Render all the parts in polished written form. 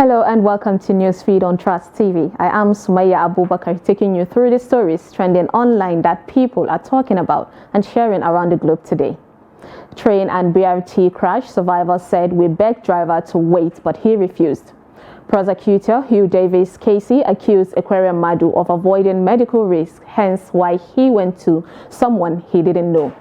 Hello and welcome to Newsfeed on Trust TV. I am Sumaya Abubakar, taking you through the stories trending online that people are talking about and sharing around the globe today. Train and BRT crash survivor said we begged driver to wait, but he refused. Prosecutor Hugh Davis Casey accused Aquarium Madu of avoiding medical risk, hence why he went to someone he didn't know.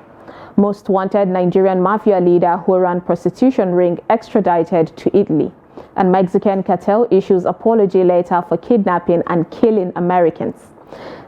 Most wanted Nigerian mafia leader who ran prostitution ring extradited to Italy. And Mexican cartel issues apology letter for kidnapping and killing Americans.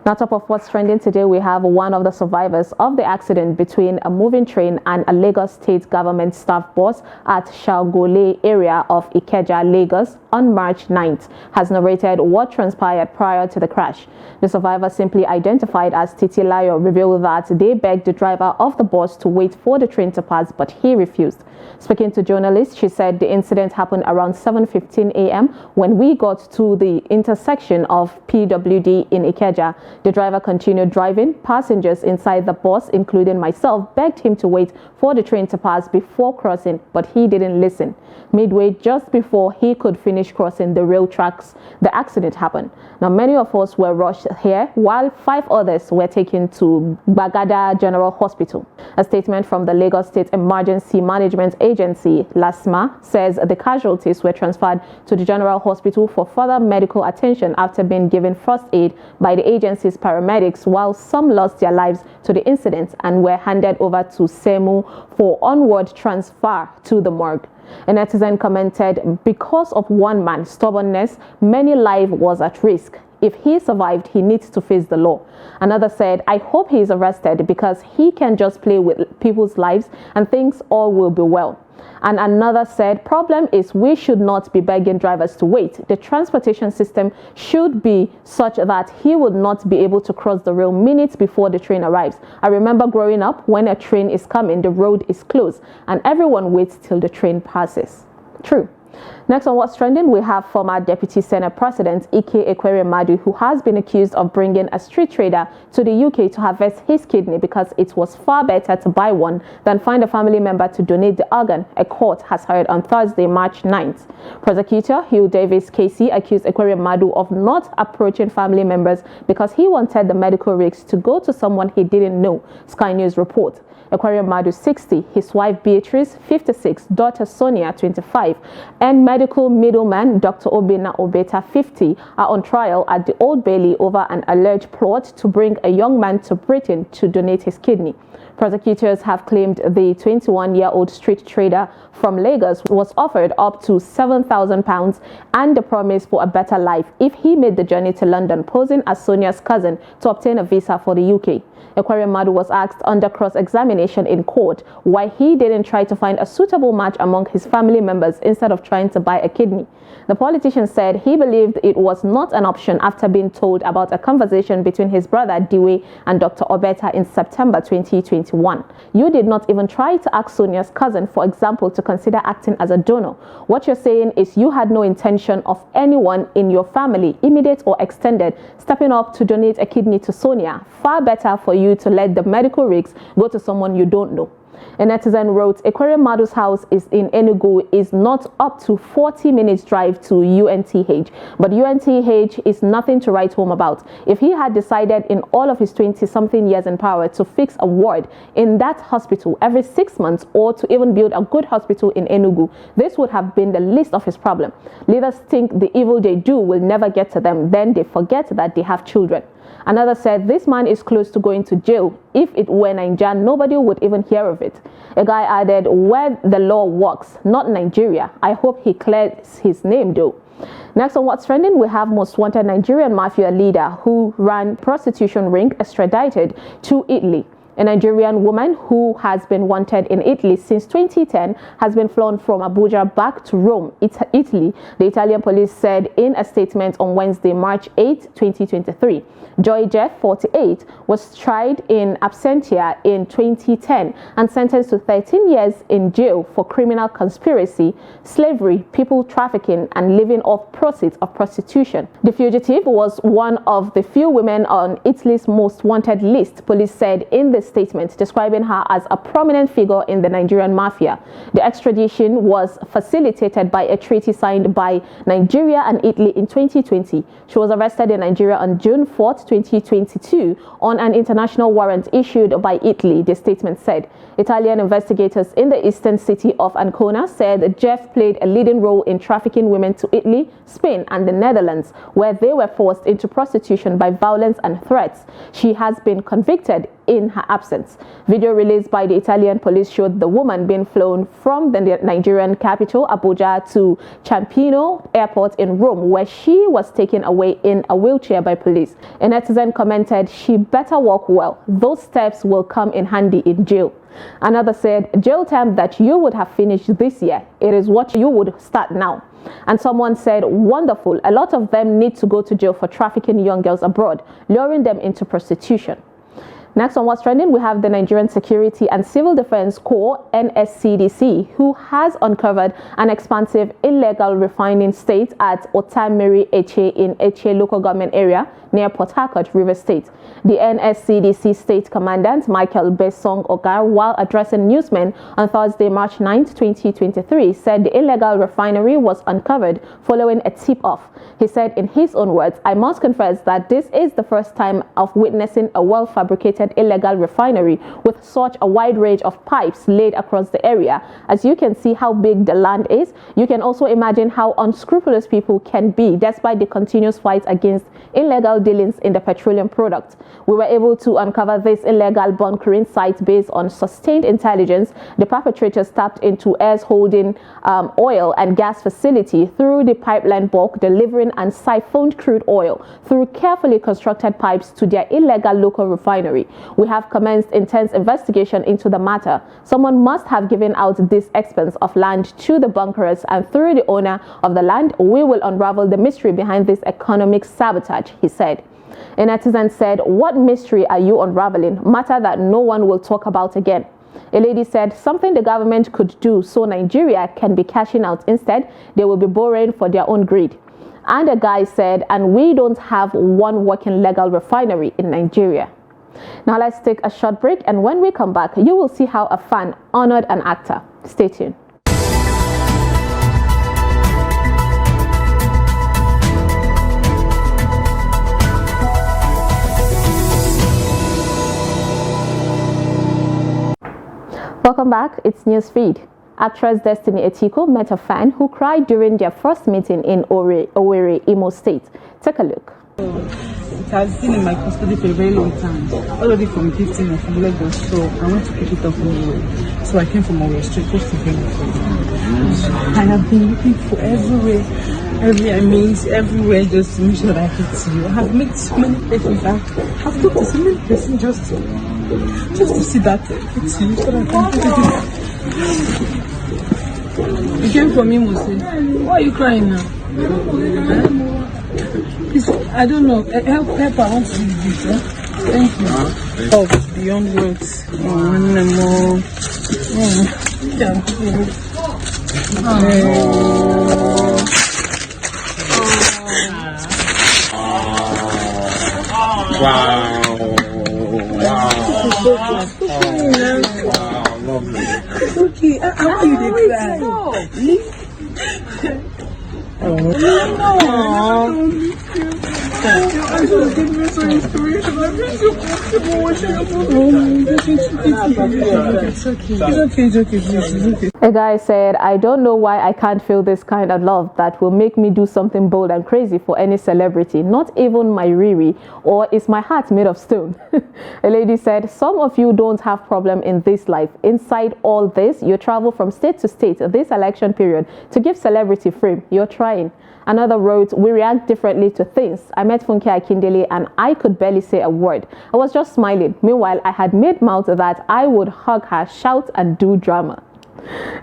Now, top of what's trending today, we have one of the survivors of the accident between a moving train and a Lagos state government staff bus at Shagole area of Ikeja, Lagos on March 9th, has narrated what transpired prior to the crash. The survivor, simply identified as Titi Layo, revealed that they begged the driver of the bus to wait for the train to pass, but he refused. Speaking to journalists, she said the incident happened around 7:15 a.m. when we got to the intersection of PWD in Ikeja. The driver continued driving. Passengers inside the bus, including myself, begged him to wait for the train to pass before crossing, but he didn't listen. Midway, just before he could finish crossing the rail tracks, the accident happened. Now, many of us were rushed here, while 5 others were taken to Bagada General Hospital. A statement from the Lagos State Emergency Management Agency, LASMA, says the casualties were transferred to the General Hospital for further medical attention after being given first aid by the agency's paramedics, while some lost their lives to the incident and were handed over to SEMU for onward transfer to the morgue. A netizen commented, "Because of one man's stubbornness, many lives was at risk. If he survived, he needs to face the law." Another said, "I hope he is arrested because he can just play with people's lives and thinks all will be well." And another said, "Problem is we should not be begging drivers to wait. The transportation system should be such that he would not be able to cross the rail minutes before the train arrives. I remember growing up, when a train is coming, the road is closed and everyone waits till the train passes." True. Next on what's trending, we have former Deputy Senate President Ike Aquarium Madu, who has been accused of bringing a street trader to the UK to harvest his kidney because it was far better to buy one than find a family member to donate the organ, a court has heard on Thursday, March 9th. Prosecutor Hugh Davis Casey accused Aquarium Madu of not approaching family members because he wanted the medical risks to go to someone he didn't know, Sky News report. Aquarium Madu, 60, his wife Beatrice, 56, daughter Sonia, 25, and medical middleman Dr. Obinna Obeta, 50, are on trial at the Old Bailey over an alleged plot to bring a young man to Britain to donate his kidney. Prosecutors have claimed the 21-year-old street trader from Lagos was offered up to £7,000 and the promise for a better life if he made the journey to London, posing as Sonia's cousin to obtain a visa for the UK. Aquarium Madu was asked under cross-examination in court why he didn't try to find a suitable match among his family members instead of trying to buy a kidney. The politician said he believed it was not an option after being told about a conversation between his brother Diwe and Dr. Obeta in September 2021. "You did not even try to ask Sonia's cousin, for example, to consider acting as a donor. What you're saying is you had no intention of anyone in your family, immediate or extended, stepping up to donate a kidney to Sonia. Far better for you to let the medical risks go to someone you don't know." A netizen wrote, "Aquarium Madu's house is in Enugu, is not up to 40 minutes drive to UNTH, but UNTH is nothing to write home about. If he had decided in all of his 20-something years in power to fix a ward in that hospital every 6 months or to even build a good hospital in Enugu, this would have been the least of his problem. Leaders think the evil they do will never get to them, then they forget that they have children." Another said, "This man is close to going to jail. If it were Nigeria, nobody would even hear of it." A guy added, "Where the law works, not Nigeria. I hope he clears his name though." Next on what's trending, we have most wanted Nigerian mafia leader who ran prostitution ring extradited to Italy. A Nigerian woman who has been wanted in Italy since 2010 has been flown from Abuja back to Rome, Italy, the Italian police said in a statement on Wednesday, March 8, 2023. Joy Jeff, 48, was tried in absentia in 2010 and sentenced to 13 years in jail for criminal conspiracy, slavery, people trafficking, and living off proceeds of prostitution. The fugitive was one of the few women on Italy's most wanted list, police said in the statement describing her as a prominent figure in the Nigerian mafia. The extradition was facilitated by a treaty signed by Nigeria and Italy in 2020. She was arrested in Nigeria on June 4, 2022 on an international warrant issued by Italy, the statement said. Italian investigators in the eastern city of Ancona said Jeff played a leading role in trafficking women to Italy, Spain and the Netherlands, where they were forced into prostitution by violence and threats. She has been convicted in her absence. Video released by the Italian police showed the woman being flown from the Nigerian capital, Abuja, to Ciampino Airport in Rome, where she was taken away in a wheelchair by police. A netizen commented, "She better walk well. Those steps will come in handy in jail." Another said, "Jail time that you would have finished this year. It is what you would start now." And someone said, "Wonderful. A lot of them need to go to jail for trafficking young girls abroad, luring them into prostitution." Next on What's Trending, we have the Nigerian Security and Civil Defense Corps, NSCDC, who has uncovered an expansive illegal refining state at Otamiri Eche in Eche local government area near Port Harcourt, Rivers State. The NSCDC State Commandant, Michael Besong Ogar, while addressing newsmen on Thursday, March 9, 2023, said the illegal refinery was uncovered following a tip-off. He said in his own words, "I must confess that this is the first time of witnessing a well-fabricated illegal refinery with such a wide range of pipes laid across the area. As you can see how big the land is, you can also imagine how unscrupulous people can be despite the continuous fight against illegal dealings in the petroleum product. We were able to uncover this illegal bunkering site based on sustained intelligence. The perpetrators tapped into AIR's holding oil and gas facility through the pipeline bulk, delivering and siphoned crude oil through carefully constructed pipes to their illegal local refinery. We have commenced intense investigation into the matter. Someone must have given out this expanse of land to the bunkerers, and through the owner of the land, we will unravel the mystery behind this economic sabotage," he said. A netizen said, "What mystery are you unraveling? Matter that no one will talk about again." A lady said, "Something the government could do so Nigeria can be cashing out. Instead, they will be borrowing for their own greed." And a guy said, "And we don't have one working legal refinery in Nigeria." Now let's take a short break, and when we come back, you will see how a fan honored an actor. Stay tuned. Welcome back. It's Newsfeed. Actress Destiny Etiko met a fan who cried during their first meeting in Owerri, Imo State. Take a look. It has been in my custody for a very long time, already from 15 of Lagos, so I want to pick it up from Owerri. So I came from Owerri straight just to bring it for you. I have been looking for everywhere just to make sure that I get to you. I have met so many persons, I have talked to so many persons just to see that get to you so that I can get it. You came from me, Mose. Why are you crying now? Please, I don't know. Help, I want to do this. Thank you. Oh, beyond words. Lovely. Okay, I want you to cry. I just give me some inspiration. I feel so comfortable watching It's okay, please. A guy said, "I don't know why I can't feel this kind of love that will make me do something bold and crazy for any celebrity, not even my Riri, or is my heart made of stone?" A lady said, "Some of you don't have problem in this life. Inside all this, you travel from state to state this election period to give celebrity frame. You're trying." Another wrote, "We react differently to things. I met Funke Akindele and I could barely say a word. I was just smiling. Meanwhile, I had made mouth that I would hug her, shout and do drama."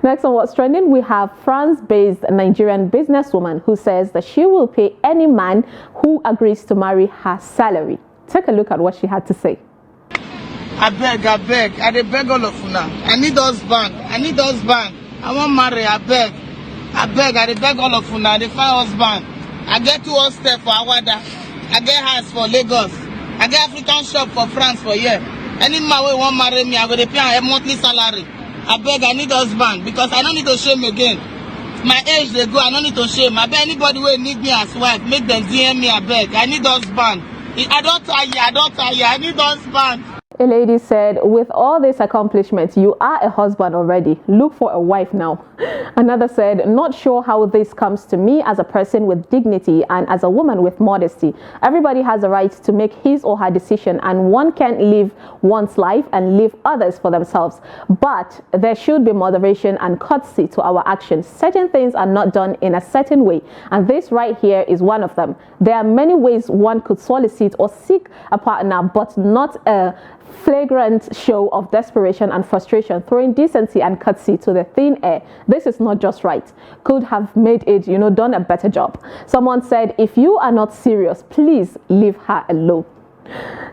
Next on What's Trending, we have France-based Nigerian businesswoman who says that she will pay any man who agrees to marry her salary. Take a look at what she had to say. I beg, I dey beg all of una. I need husband. I want marry, I beg, I dey beg all of una. I dey find husband. I get 2 hostel for Awada. I get house for Lagos. I get African shop for France for here. Any man wey wan marry me, I go dey pay am a monthly salary. Abeg, I need husband because I no need to shame again. My age dey go, I no need to shame. Abeg, anybody wey need me as wife, make them DM me. Abeg, I need husband. I don't tire. I need husband. A lady said, with all these accomplishments, you are a husband already. Look for a wife now. Another said, not sure how this comes to me as a person with dignity and as a woman with modesty. Everybody has a right to make his or her decision, and one can't live one's life and leave others for themselves. But there should be moderation and courtesy to our actions. Certain things are not done in a certain way, and this right here is one of them. There are many ways one could solicit or seek a partner, but not a flagrant show of desperation and frustration, throwing decency and courtesy to the thin air. This is not just right. Could have made it, done a better job. Someone said, if you are not serious, please leave her alone.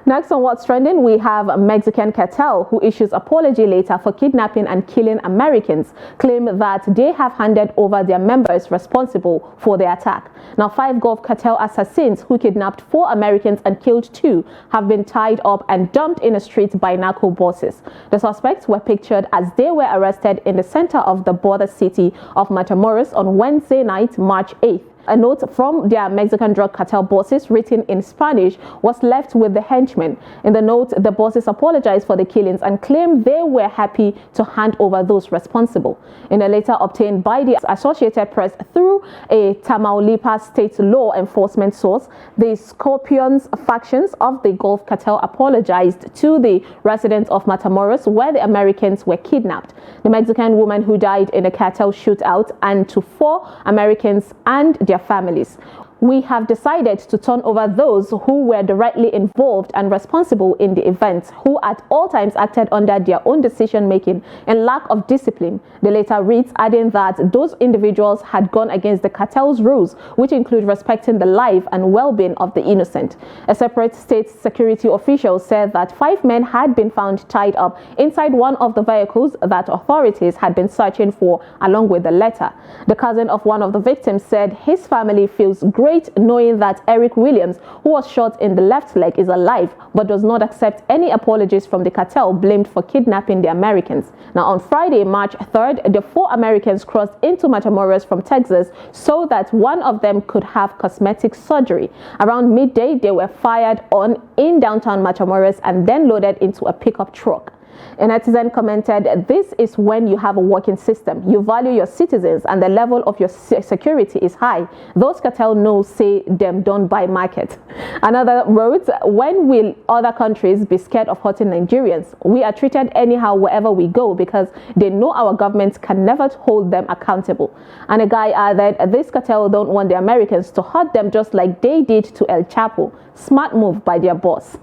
Next on What's Trending, we have a Mexican cartel who issues apology later for kidnapping and killing Americans, claim that they have handed over their members responsible for the attack. Now, 5 Gulf cartel assassins who kidnapped 4 Americans and killed 2 have been tied up and dumped in a street by narco bosses. The suspects were pictured as they were arrested in the center of the border city of Matamoros on Wednesday night, March 8th. A note from their Mexican drug cartel bosses written in Spanish was left with the henchmen. In the note, the bosses apologized for the killings and claimed they were happy to hand over those responsible. In a letter obtained by the Associated Press through a Tamaulipas state law enforcement source, the Scorpions factions of the Gulf cartel apologized to the residents of Matamoros, where the Americans were kidnapped, the Mexican woman who died in a cartel shootout, and to 4 Americans and their families. We have decided to turn over those who were directly involved and responsible in the events, who at all times acted under their own decision-making and lack of discipline. The letter reads, adding that those individuals had gone against the cartel's rules, which include respecting the life and well-being of the innocent. A separate state security official said that 5 men had been found tied up inside one of the vehicles that authorities had been searching for, along with the letter. The cousin of one of the victims said his family feels great knowing that Eric Williams, who was shot in the left leg, is alive, but does not accept any apologies from the cartel blamed for kidnapping the Americans. Now, on Friday, March 3rd, the 4 Americans crossed into Matamoros from Texas so that one of them could have cosmetic surgery. Around midday, they were fired on in downtown Matamoros and then loaded into a pickup truck. A netizen commented, this is when you have a working system. You value your citizens and the level of your security is high. Those cartel know say them don't buy market. Another wrote, when will other countries be scared of hurting Nigerians? We are treated anyhow wherever we go because they know our government can never hold them accountable. And a guy added, this cartel don't want the Americans to hurt them just like they did to El Chapo. Smart move by their boss.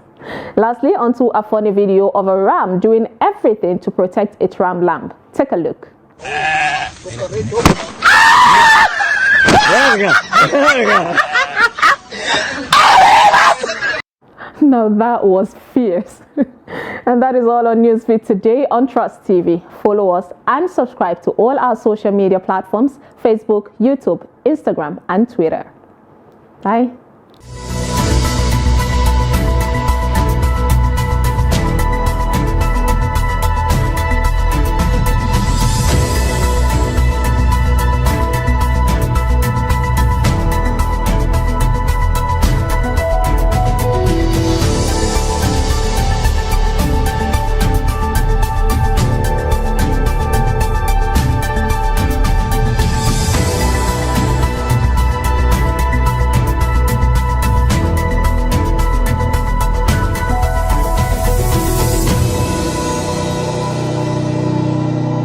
Lastly, onto a funny video of a ram doing everything to protect its ram lamb. Take a look. Now that was fierce. And that is all on Newsfeed today on Trust TV. Follow us and subscribe to all our social media platforms: Facebook, YouTube, Instagram, and Twitter. Bye.